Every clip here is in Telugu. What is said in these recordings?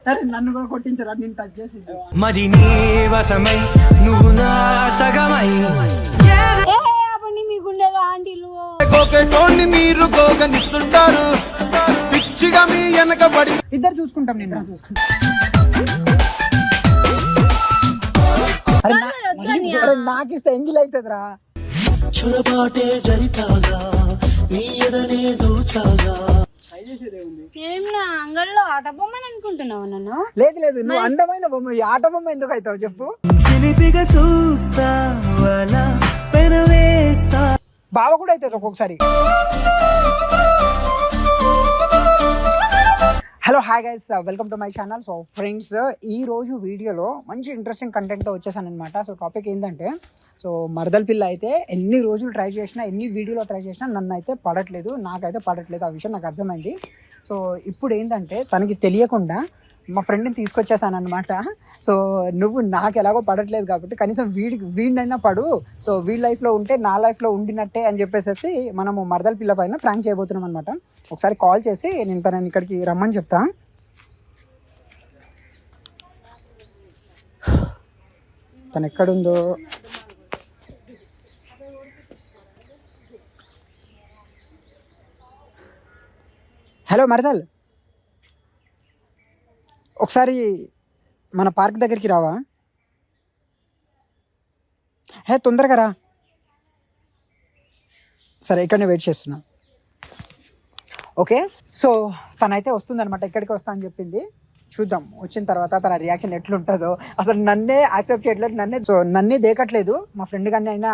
సరే నన్ను కూడా కొట్టించరా, నేను టచ్ చేసి మది నీ వశమై నువ్వు నా సగమై అప్పుడు మీ గుండెలో ఆంటీలు కోకేటోని మీరు గోగనిస్తుంటారు పిచ్చిగా మీ వెనకబడి. ఇద్దరు చూసుకుంటాం, నేను చూసుకుంటాం. నాకు ఇస్తే ఎంగిల్ అవుతుందిరా. చొరబాటే జరిపాగా నీ ఎదనే దోచాగా. ఏం నా అంగడిలో ఆట బొమ్మని అనుకుంటున్నావు నన్ను? లేదు లేదు, నువ్వు అందమైన బొమ్మ, ఈ ఆట బొమ్మ ఎందుకు అవుతావు చెప్పు. చిలిపిగా చూస్తా పెనవేస్తా. బావ కూడా అవుతుంది ఒక్కొక్కసారి. Hello hi guys, welcome to my channel. So friends, ఈ రోజు వీడియోలో మంచి ఇంట్రెస్టింగ్ కంటెంట్తో వచ్చేసాను అనమాట. సో టాపిక్ ఏంటంటే, సో మరదల పిల్ల అయితే ఎన్ని రోజులు ట్రై చేసినా, ఎన్ని వీడియోలో ట్రై చేసినా నన్ను అయితే పడట్లేదు, నాకైతే పడట్లేదు. ఆ విషయం నాకు అర్థమైంది. సో ఇప్పుడు ఏంటంటే, తనకి తెలియకుండా మా ఫ్రెండ్ని తీసుకొచ్చేసాను అనమాట. సో నువ్వు నాకు ఎలాగో పడట్లేదు కాబట్టి కనీసం వీడినైనా పడు, సో వీడి లైఫ్లో ఉంటే నా లైఫ్లో ఉండినట్టే అని చెప్పేసి మనము మరదల పిల్ల పైన ప్రాంక్ చేయబోతున్నాం అనమాట. ఒకసారి కాల్ చేసి నేను తనని ఇక్కడికి రమ్మని చెప్తా. తను ఎక్కడుందో. హలో మరదల్, ఒకసారి మన పార్క్ దగ్గరికి రావా? హే తొందరగా రా. సరే, ఇక్కడనే వెయిట్ చేస్తున్నా. ఓకే, సో తనైతే వస్తుందన్నమాట, ఇక్కడికి వస్తా అని చెప్పింది. చూద్దాం వచ్చిన తర్వాత తన రియాక్షన్ ఎట్లుంటుందో. అసలు నన్నే యాక్సెప్ట్ చేయట్లేదు, నన్నే దేకట్లేదు. మా ఫ్రెండ్ కానీ అయినా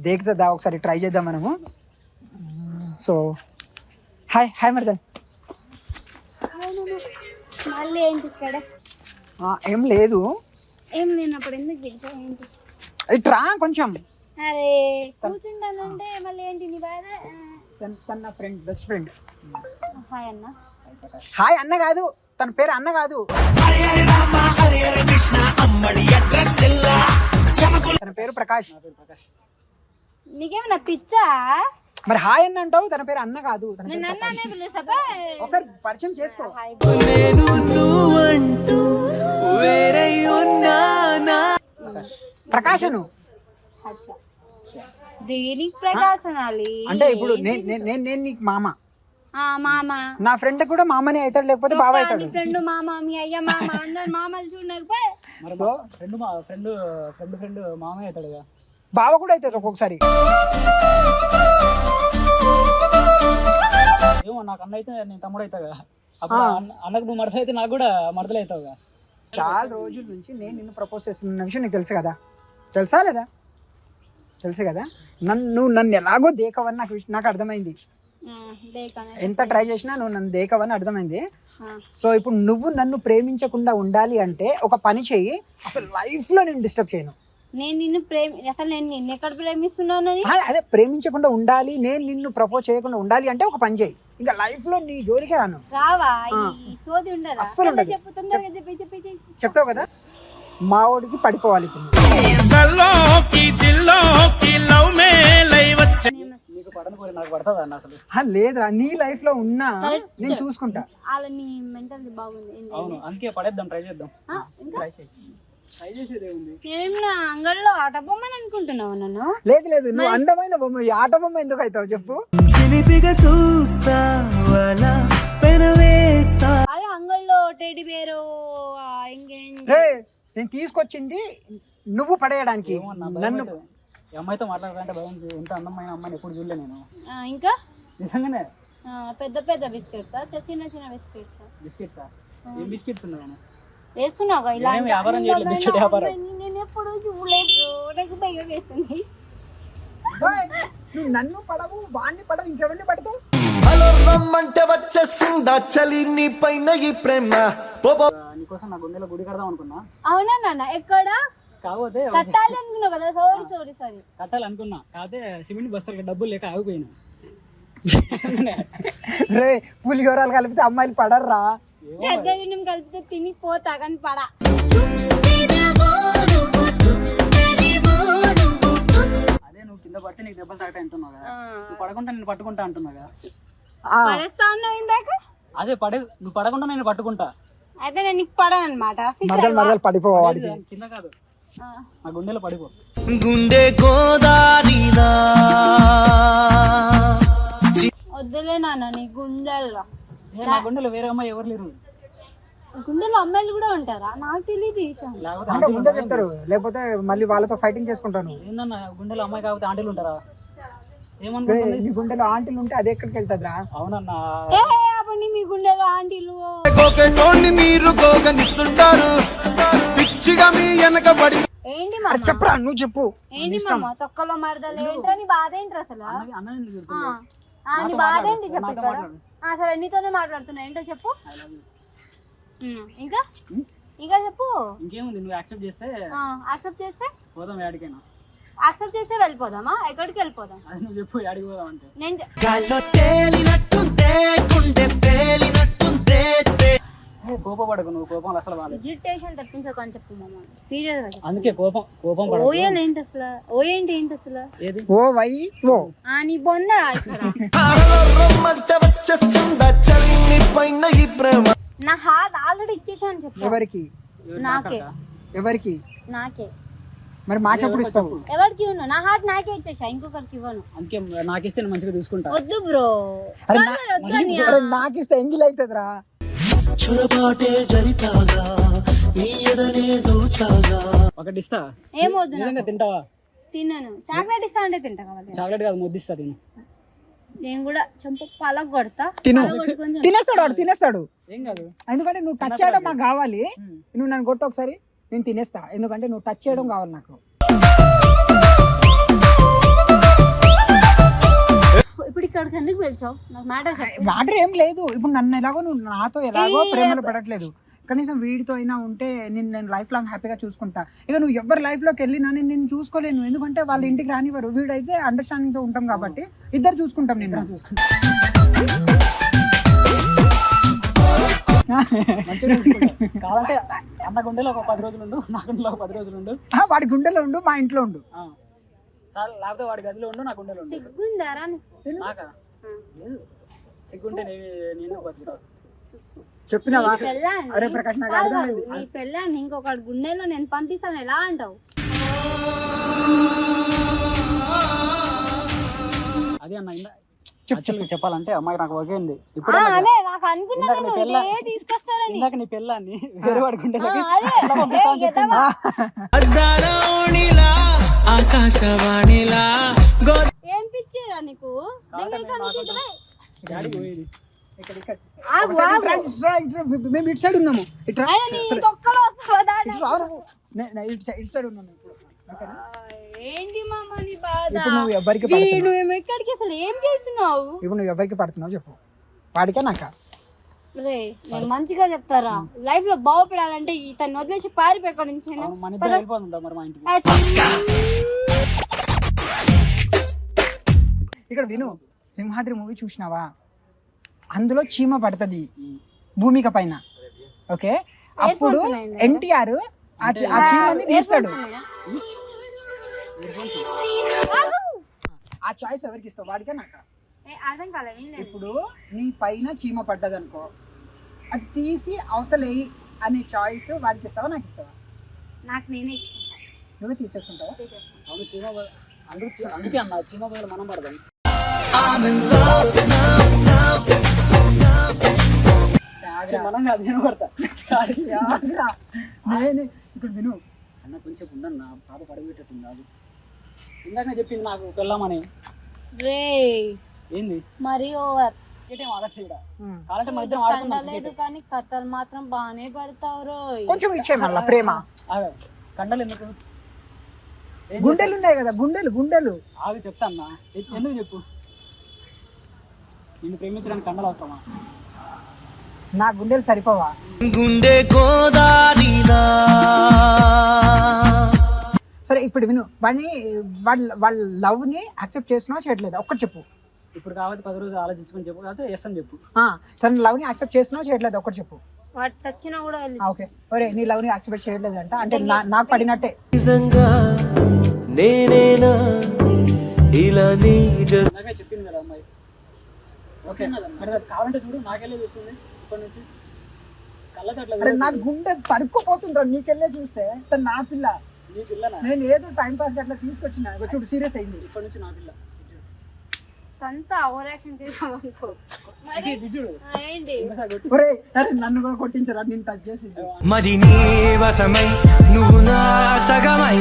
దేకుతుందా, ఒకసారి ట్రై చేద్దాం మనము. సో హాయ్ హాయ్ మరదల్. మళ్ళీ ఏంటి ఇక్కడ? ఏం లేదు. ఏం లేనప్పుడు ఎందుకు పిలిచావు? ఏంటి ఇట్రా కొంచెం. అరే కూర్చుంటానంటే మళ్ళీ ఏంటి నీ బాధ? తన ఫ్రెండ్, బెస్ట్ ఫ్రెండ్. హాయ్ అన్న. హాయ్ అన్న కాదు, తన పేరు అన్న కాదు, తన పేరు ప్రకాష్. నీకేమన్నా పిచ్చా? మరి హాయ్ అన్న అంటావు, తన పేరు అన్న కాదు. ఒకసారి పరిచయం చేసుకో. ప్రకాశను దేనికి ప్రకాశనాలి అంటే ఇప్పుడు నేను నీకు మామ, మామ. నా ఫ్రెండ్ కూడా మామనే అవుతాడు, లేకపోతే బావ అవుతాడు. ఫ్రెండ్ మామ, మీ అయ్య మామ, అందరు మామలు చూడకపోయి సో ఫ్రెండ్ మామే అవుతాడు, బావ కూడా అవుతాడు ఒక్కొక్కసారి. ఏమో నాకు అన్న అయితే నేను తమ్ముడు అవుతాగా, అప్పుడు అన్నకు నువ్వు మడత అయితే నాకు కూడా మడతలు అవుతావుగా. చాలా రోజుల నుంచి నేను నిన్ను ప్రపోజ్ చేస్తున్న విషయం నీకు తెలుసు కదా, తెలుసా లేదా? తెలుసు కదా. నన్ను ఎలాగో దేకవని నాకు అర్థమైంది. ఎంత ట్రై చేసినా నువ్వు నన్ను దేకవని అర్థమైంది. సో ఇప్పుడు నువ్వు నన్ను ప్రేమించకుండా ఉండాలి అంటే ఒక పని చెయ్యి. అసలు లైఫ్లో నేను డిస్టర్బ్ చేయను. నేను నిన్ను అసలు నేను నిన్ను ఎక్కడ ప్రేమిస్తున్నాను? అదే ప్రేమించకుండా ఉండాలి, నేను నిన్ను ప్రపోజ్ చేయకుండా ఉండాలి అంటే ఒక పని చేయి. ఇంకా లైఫ్ లో నీ జోలికే రాను. రావా? సోది ఉండదు, అస్సలు ఉండదు. చెప్తావు కదా, మా వాడికి పడిపోవాలి ఇప్పుడు. నీకు పడను కోరి నాకు పడుతుంది అన్న అసలు. లేదురా, నీ లైఫ్ లో ఉన్నా నేను చూసుకుంటా. అలా నీ మెంటల్ బాగుంది. అవును, అందుకే పడేద్దాం, ట్రై చేద్దాం. ట్రై చేయి. ట్రై చేసేది ఉంది. ఏం నా అంగడిలో ఆట బొమ్మని అనుకుంటున్నావు నన్ను? లేదు లేదు, నువ్వు అందమైన బొమ్మ, ఈ ఆట బొమ్మ ఎందుకు అవుతావు చెప్పు. చిలిపిగా చూస్తా పెనవేస్తా. అదే అంగడిలో టెడ్డీ బేరు నేను తీసుకొచ్చింది నువ్వు పడేయడానికి. నన్ను అమ్మాయితో మాట్లాడాలంటే భయం. ఎంత అందమైన అమ్మాయిని ఎప్పుడు చూడలే నేను. ఇంకా నిజంగానే పెద్ద పెద్ద బిస్కెట్సా, చిన్న చిన్న బిస్కెట్సా? ఏం బిస్కెట్స్ ఉన్నాయి? వేస్తున్నావు ఇలా? వ్యాపారం చేయలేదు, బిస్కెట్ వ్యాపారం. నేను ఎప్పుడు చూడలేదు, నాకు భయం వేస్తుంది. నువ్వు నన్ను పడవు, వాడిని పడవు, ఇంకెవరిని పడతావు? రమ్మంటే వచ్చేసిందా చలి నీ పైన ఈ ప్రేమ. నీకోసం నా గుండెలో గుడి కడదాం అనుకున్నా. అవునా నాన్న? ఎక్కడ కాకపోతే కట్టాలి అనుకున్నావు కదా? సారీ కట్టాలనుకున్నా, కాకపోతే సిమెంట్ బస్తాలకు డబ్బులు లేక ఆగిపోయినా. రే పులిహోరాలు కలిపితే అమ్మాయిలు పడర్రా. కలిపితే తిని పోతా కానీ పడా. అదే నువ్వు కింద పడితే నీకు దెబ్బలు తాగుతా అంటున్నావు కదా, నువ్వు పడకుండా నేను పట్టుకుంటా అంటున్నావు కదా. పడేస్తా ఉన్నావు ఇందాక. అదే నువ్వు పడకుండా నేను పట్టుకుంటా. అయితే నేను నీకు పడను అనమాట. మరదలు పడిపోవాలి. కింద కాదు, నా గుండెలో పడిపో. గుండె గోదారిలా వద్దులే నాన్న నీ గుండెల్లో. నా గుండెలో వేరే అమ్మాయి ఎవరు లేరు. గుండెలో అమ్మాయిలు కూడా ఉంటారా? నాకు తెలియదు ఈ విషయం. లేకపోతే అంటే ముందే చెప్తారు, లేకపోతే మళ్ళీ వాళ్ళతో ఫైటింగ్ చేసుకుంటాను. ఏందన్నా గుండెలో అమ్మాయి కాకపోతే ఆంటీలు ఉంటారా? ఏమనుకుంటుంది? నీ గుండెలో ఆంటీలు ఉంటే అది ఎక్కడికి వెళ్తుందిరా? అవునన్నా. ఏ అప్పుడు మీ గుండెలో ఆంటీలు గోకెటోన్ని మీరు గోగనిస్తుంటారు, పిచ్చిగా మీ వెనకబడి. ఏంటి మామ? చెప్పరా, నువ్వు చెప్పు. ఏంటి మామ తొక్కలో మరదలు ఏంట్రా? నీ బాధ ఏంట్రా అసలు? అన్న నీ బాధ ఏంటి చెప్పు ఇక్కడ. సరే నీతోనే మాట్లాడుతున్నా, ఏంటో చెప్పు. ఇంకా ఇంకా చెప్పు. ఇంకేముంది, నువ్వు యాక్సెప్ట్ చేస్తే యాక్సెప్ట్ చేస్తే పోదాం యాడికైనా. యాక్సెప్ట్ చేస్తే వెళ్ళిపోదామా? ఎక్కడికి వెళ్ళిపోదాం? అది నువ్వు చెప్పు, యాడికి పోదాం అంటే. నేను గాల్లో తేలినట్టుందే, గుండె పేలినట్టుందే. కోపపడకు నువ్వు, కోపం అసలు బాగాలేదు. ఇరిటేషన్ తెప్పించకు అని చెప్పు మామ. సీరియస్ గా చెప్పు. అందుకే కోపం పడకు. ఓయల్ ఏంటి అసలు? ఓయేంటి ఏంటి అసలు? ఏది ఓ వై ఓ నీ బొందా ఇక్కడ. రమ్మంటే వచ్చేసిందా చలి నీ పైన ఈ ప్రేమ. నా హార్ట్ ఆల్రెడీ ఇచ్చేసాను చెప్పు. ఎవరికి నాకే ఎవరికి? నాకే. మరి మాకెప్పుడు ఇస్తావు? ఎవరికి ఇవ్వను, నా హార్ట్ నాకే ఇచ్చేసా, ఇంకొకరికి ఇవ్వను. అందుకే నాకు ఇస్తే నేను మంచిగా చూసుకుంటా. వద్దు బ్రో. అరే నాకిస్తే ఎంగిల్ అవుతుందిరా. చొరబాటే జరితాగా నీ ఎదనే దోచాగా. ఒకటి ఇస్తా. ఏమొద్దు నిజంగా తింటావా? తిన్నాను. చాక్లెట్ ఇస్తా అంటే తింటా కావాలి. చాక్లెట్ కాదు, ముద్దిస్తా తిను. నేను కూడా చెంప పలక కొడతా. తిను. కొంచెం తినేస్తాడు వాడు, తినేస్తాడు. ఏం కాదు, ఎందుకంటే నువ్వు టచ్ చేయడం నాకు కావాలి. నువ్వు నన్ను కొట్టు ఒకసారి, నేను తినేస్తా. ఎందుకంటే నువ్వు టచ్ చేయడం కావాలి నాకు. ఇప్పుడు ఇక్కడికి ఎందుకు పిలిచావు? నాకు మ్యాటర్ చెప్పు. వాటర్ ఏం లేదు. ఇప్పుడు నన్ను ఎలాగో నువ్వు నాతో ఎలాగో ప్రేమలో పడట్లేదు. కనీసం వీడితో అయినా ఉంటే నేను లైఫ్ లాంగ్ హ్యాపీగా చూసుకుంటా. ఇక నువ్వు ఎవరి లైఫ్లోకి వెళ్ళినా నేను చూసుకోలేను. ఎందుకంటే వాళ్ళ ఇంటికి రానివ్వరు. వీడైతే అండర్స్టాండింగ్ తో ఉంటాం కాబట్టి ఇద్దరు చూసుకుంటాం. నేను మంచిగా చూసుకుంటా. కావాలంటే అన్న గుండెలో ఒక 10 రోజులు ఉండు, నా గుండెలో ఒక 10 రోజులు ఉండు. వాడి గుండెలో ఉండు, మా ఇంట్లో ఉండు. లేకపోతే వాడి గదిలో ఉండు, నా గుండెలో ఉండు. సిగ్గుందారా నీకు? నాకా లేదు. సిగ్గుంటే నేను బతుకుతా. చెప్పినావా? నీ పెళ్ళాన్ని- అరే ప్రకాష్, నాకు అర్థమైంది. నీ పెళ్ళాన్ని ఇంకొకటి గుండెలో నేను పంపిస్తాను, ఎలా అంటావు? అదే అన్న యాక్చువల్గా చెప్పాలంటే అమ్మాయి నాకు ఒకే ఉంది. ఇప్పుడు అదే నాకు అనుకున్నాను తీసుకొస్తారని. ఇందాక నీ పెళ్ళాన్ని వేరే వాడి గుండెలకి ఆకాశవాణిలా ఏం పిచ్చేరా నీకు? డాడీ పోయేది మేము ఇటు సైడ్ ఉన్నాము. ఇటు రా. తొక్కలో వస్తుందా? ఇటు రా నువ్వు. ఇటు సైడ్ ఉన్నాము ఇప్పుడు. ఓకేనా? ఏంటి మామ నీ బాధ? ఇప్పుడు నువ్వు ఎవరికి పడుతున్నావు? నువ్వు ఎక్కడికి అసలు ఏం చేస్తున్నావు? ఇప్పుడు నువ్వు ఎవరికి పడుతున్నావు చెప్పు. వాడికా నాకా? రే నేను మంచిగా చెప్తారా, లైఫ్ లో బాగుపడాలంటే ఇతను వదిలేసి పారిపోయి ఎక్కడి నుంచి మన ఇద్దరు వెళ్ళిపోతుందా మరి మా ఇంటికి? ఇక్కడ విను, సింహాద్రి మూవీ చూసినావా? అందులో చీమ పడుతుంది భూమిక పైన. ఓకే, అప్పుడు ఎన్టీఆర్ ఆ చీమని తీస్తాడు. ఆ చాయిస్ ఎవరికి ఇస్తావు? వాడికా నాకా? అర్థం కాలేదు. ఇప్పుడు నీ పైన చీమ పడ్డది అనుకో, అది తీసి అవతలేయి అనే చాయిస్ వాడికి ఇస్తావా నాకు ఇస్తావా? నాకు నేనే ఇచ్చుకుంటా. నువ్వే తీసేసుకుంటావా? అవును, అందుకే అన్న చీమ బదులు మనం పడదాం. మనం కాదు, నేను పడతా. నేను ఇప్పుడు విను, అన్న కొంచెం ఉండన్న, పాప పడగొట్టేట్టుంది. కాదు ఇందాక నేను చెప్పింది నాకు వెళ్ళామని. రే ఏంది మరి ఓవర్ ఏం ఆడట్లేదు ఇక్కడ. కావాలంటే మన ఇద్దరం ఆడుకుందాం. లేదు కానీ కథలు మాత్రం బాగానే పడతావు రోయ్. కొంచెం ఇచ్చే మళ్ళా ప్రేమ. కండలు ఎందుకు? గుండెలు ఉన్నాయి కదా, గుండెలు. ఆగి చెప్తా అన్న, ఎందుకు చెప్పు. నిన్ను ప్రేమించడానికి కండలు అవసరమా? నా గుండెలు సరిపోవా? గుండె గోదారిలా. సరే ఇప్పుడు విను, వాళ్ళ లవ్ ని యాక్సెప్ట్ చేస్తున్నావా చేయట్లేదా? ఒక్కటి చెప్పు. ఇప్పుడు కాబట్టి 10 రోజులు ఆలోచించుకొని చెప్పు, కాకపోతే ఎస్ అని చెప్పు. తన లవ్ ని యాక్సెప్ట్ చేస్తున్నావా చేయట్లేదు? ఒక్కటి చెప్పు. వాడు చచ్చినా కూడా వెళ్ళి ఓకే, ఒరే నీ లవ్ ని యాక్సెప్ట్ చేయట్లేదు అంటే నాకు పడినట్టే. నిజంగా నేనేనా ఇలా నాకే చెప్పింది కదా అమ్మాయి. ఓకే మరి కావాలంటే చూడు, నాకెళ్ళే చూస్తుంది ఇప్పటి నుంచి. కళ్ళతో అట్లా అరే నా గుండె తరుక్కుపోతుండ్రా నీకెళ్ళే చూస్తే తను నా పిల్ల. నీ పిల్లనా? నేను ఏదో టైం పాస్ అట్లా తీసుకొచ్చిన ఇగో చూడు సీరియస్ అయింది. ఇప్పటి నుంచి నా పిల్ల. అంతా ఓవర్ యాక్షన్ చేసామనుకో మరి ఇది చూడు. ఏంటి ఇంకోసారి కొట్టు. ఒరే అరే నన్ను కూడా కొట్టించరా నేను టచ్ చేసింది. మది నీ వశమై నువ్వు నా సగమై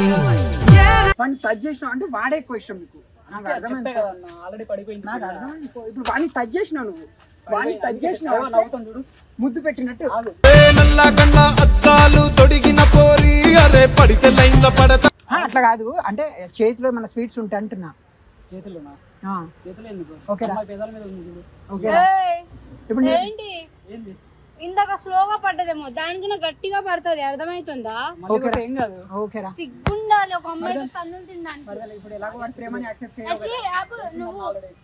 వాడిని టచ్ చేసినావు అంటే వాడే ఎక్కువ ఇష్టం నీకు. నాకు చెప్పే అర్థమైంది. కదా అన్న, ఆల్రెడీ పడిపోయింది. నాకు అర్థమైంది. ఇప్పుడు వాడిని టచ్ చేసినావు నువ్వు. వాడిని టచ్ చేసినావు అంటే నవ్వుతాను చూడు. ముద్దు పెట్టినట్టు. ఆగు. నల్లగండ్ల అద్దాలు తొడిగిన పోరి అరే పడితే లైన్ లో పడతా. అట్లా కాదు అంటే చేతిలో మన స్వీట్స్ ఉంటాయి అంటున్నా. చేతుల్లోనా? ఆ, చేతులు ఎందుకు? ఓకేరా. అమ్మాయి పెదాల మీద ఉంది చూడు. ఓకే ఏయ్, ఇప్పుడు నేను- ఏంటి ఏంది? ఇందాక స్లోగా పడ్డదేమో దానికన్నా గట్టిగా పడుతుంది అర్థమవుతుందా? మళ్ళీ కొట్టు, ఏం కాదు. ఓకేరా. సిగ్గుండాలి ఒక అమ్మాయితో తన్నులు తినడానికి. మరదలు ఇప్పుడు ఎలాగో వాడి ప్రేమని యాక్సెప్ట్ చేయాలి. అచ్చి, ఆపు, నువ్వు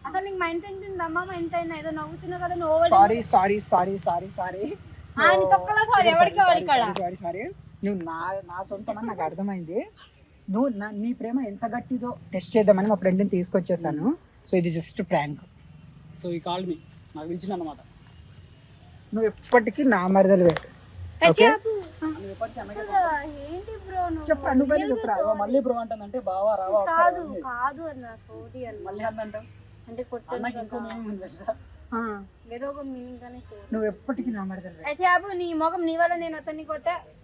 అసలు నీకు మైండ్ సెన్స్ ఉందమ్మా? ఎంతైనా ఏదో నవ్వుతున్నావు కదా నువ్వు. Sorry sorry sorry sorry sorry నీ తొక్కలో సారీ ఎవరికి కావాలి ఇక్కడ? సారీ సారీ నువ్వు నా సొంతం అని నాకు అర్థమైంది. నువ్వు నీ ప్రేమ ఎంత గట్టిదో టెస్ట్ చేద్దామని మా ఫ్రెండ్ని తీసుకొచ్చేసాను. సో ఇది జస్ట్ ప్రాంక్. సో ఈ కాల్ మీ నాకు పిలిచింది అన్నమాట. నువ్వు ఎప్పటికీ నా మరదలువే. అచ్చి, ఆపు. నువ్వు ఎప్పటికీ అన్నకే ఏంటి బ్రో చెప్పు నువ్వు చెప్పురా. మళ్ళీ బ్రో అంటానంటే బావా రావా కాదు కాదు అన్న సోది అన్న మళ్ళీ అంటావు. అంటే కొట్టాను అన్నకి ఇంకో మీనింగ్ ఉంది తెలుసా? ఆ, ఏదో ఒక మీనింగ్ గానే సోది. నువ్వు ఎప్పటికీ నా మరదలువే. అచ్చి, ఆపు, నీ మొఖం నీ వల్ల నేను అతన్ని కొట్టా.